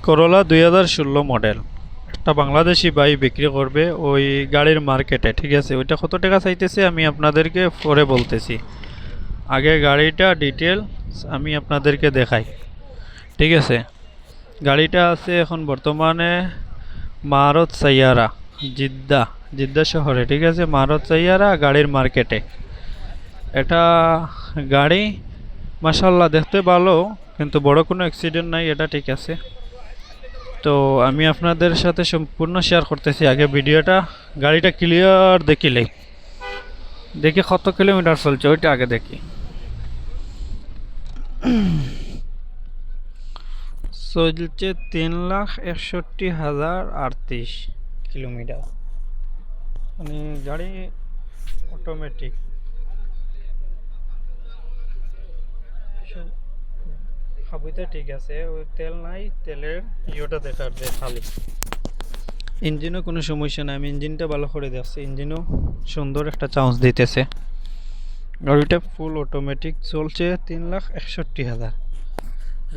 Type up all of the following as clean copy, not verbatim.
করলা 2016 মডেল একটা বাংলাদেশি ভাই বিক্রি করবে ওই গাড়ির মার্কেটে, ঠিক আছে। ওইটা কত টাকা চাইতেছে আমি আপনাদেরকে পরে বলতেছি। আগে গাড়িটা ডিটেলস আমি আপনাদেরকে দেখাই, ঠিক আছে। গাড়িটা আছে এখন বর্তমানে মারুত সাইয়ারা, জিদ্দা জিদ্দা শহরে, ঠিক আছে। মারুত সাইয়ারা গাড়ির মার্কেটে। এটা গাড়ি মাশাআল্লাহ দেখতে ভালো, কিন্তু বড় কোনো অ্যাক্সিডেন্ট নাই, এটা ঠিক আছে। তো আমি আপনাদের সাথে সম্পূর্ণ শেয়ার করতেছি। আগে ভিডিওটা গাড়িটা ক্লিয়ার দেখিলেই, দেখি কত কিলোমিটার চলছে ওইটা আগে দেখি। চলছে 3,61,038 কিলোমিটার, মানে গাড়ি অটোমেটিক। খাবিতে ঠিক আছে, ওই তেল নাই, তেলের ইয়েটা দেখার যে খালি। ইঞ্জিনও কোনো সমস্যা নাই, আমি ইঞ্জিনটা ভালো করে দেখছি, ইঞ্জিনও সুন্দর একটা চান্স দিতেছে। গাড়িটা ফুল অটোমেটিক চলছে 3,61,000।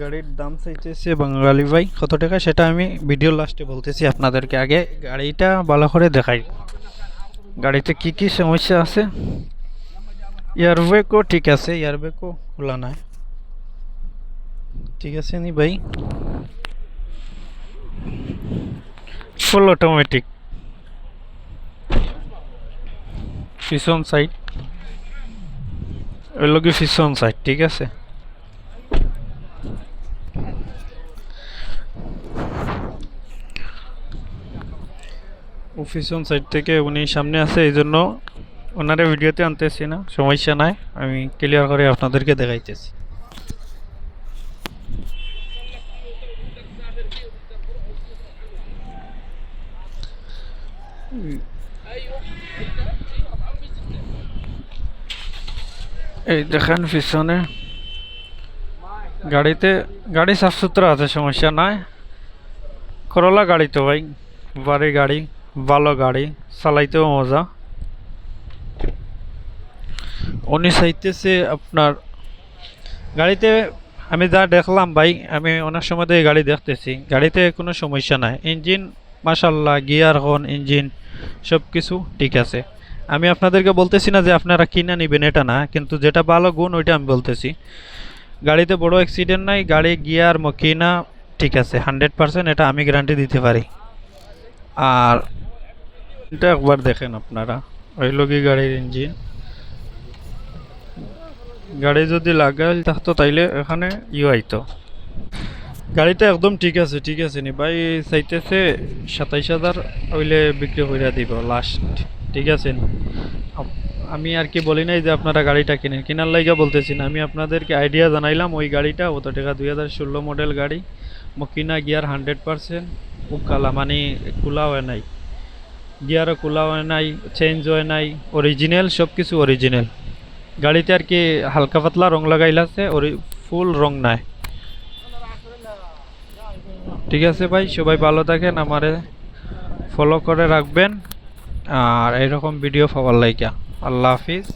গাড়ির দাম চাইতেছে বাঙালি ভাই কত টাকা সেটা আমি ভিডিও লাস্টে বলতেছি আপনাদেরকে। আগে গাড়িটা ভালো করে দেখাই, গাড়িতে কি কি সমস্যা আছে। এয়ারব্যাগও ঠিক আছে, এয়ারব্যাগও খোলা নাই, ঠিক আছে নি ভাই। ফুল অটোমেটিক, পিছন সাইড ওই লোক পিছন সাইড, ঠিক আছে। পিছন সাইড থেকে উনি সামনে আছে, এই জন্য ওনারে ভিডিওতে আনতেছি না, সমস্যা নাই, আমি ক্লিয়ার করে আপনাদেরকে দেখাইতেছি। এই দেখেন পিছনে গাড়িতে, গাড়ি সাফ সুতরা আছে, সমস্যা নাই। করলা গাড়ি তো ভাই, বাড়ি গাড়ি, ভালো গাড়ি, চালাইতেও মজা। উনি চাইতেছে আপনার গাড়িতে, আমি যা দেখলাম ভাই, আমি অনেক সময় তো এই গাড়ি দেখতেছি, গাড়িতে কোনো সমস্যা নাই। ইঞ্জিন মাশাল্লাহ, গিয়ার হর্ন, ইঞ্জিন সব কিছু ঠিক আছে। আমি আপনাদেরকে বলতেছি না যে আপনারা কিনা নেবেন, এটা না, কিন্তু যেটা ভালো গুণ ওইটা আমি বলতেছি। গাড়িতে বড় অ্যাক্সিডেন্ট নাই, গাড়ি গিয়ার মকিনা ঠিক আছে 100%, এটা আমি গ্যারান্টি দিতে পারি। আর এটা একবার দেখেন আপনারা, ওই লোকই গাড়ির ইঞ্জিন। গাড়ি যদি লাগাইল থাকতো তাইলে এখানে আইতো। গাড়িটা একদম ঠিক আছে, ঠিক আছে নি ভাই। চাইতেছে 27,000 হইলে বিক্রি করে দিব লাস্ট, ঠিক আছে নি। আমি আর কি বলি নাই যে আপনারা গাড়িটা কিনেন, কেনার লাইগা বলতেছি না, আমি আপনাদেরকে আইডিয়া জানাইলাম। ওই গাড়িটা কত টাকা, 2016 মডেল গাড়ি, মকিনা গিয়ার 100%, উকালা মানে খোলা হয় নাই, গিয়ারও খোলা হয় নাই, চেঞ্জ হয় নাই, অরিজিনাল, সব কিছু অরিজিনাল। গাড়িতে আর কি হালকা পাতলা রং লাগাইলাছে, ফুল রং নাই, ঠিক আছে ভাই। সবাই ভালো থাকেন, আমারে ফলো করে রাখবেন আর এইরকম ভিডিও পাওয়ার লাইগা। আল্লাহ হাফিজ।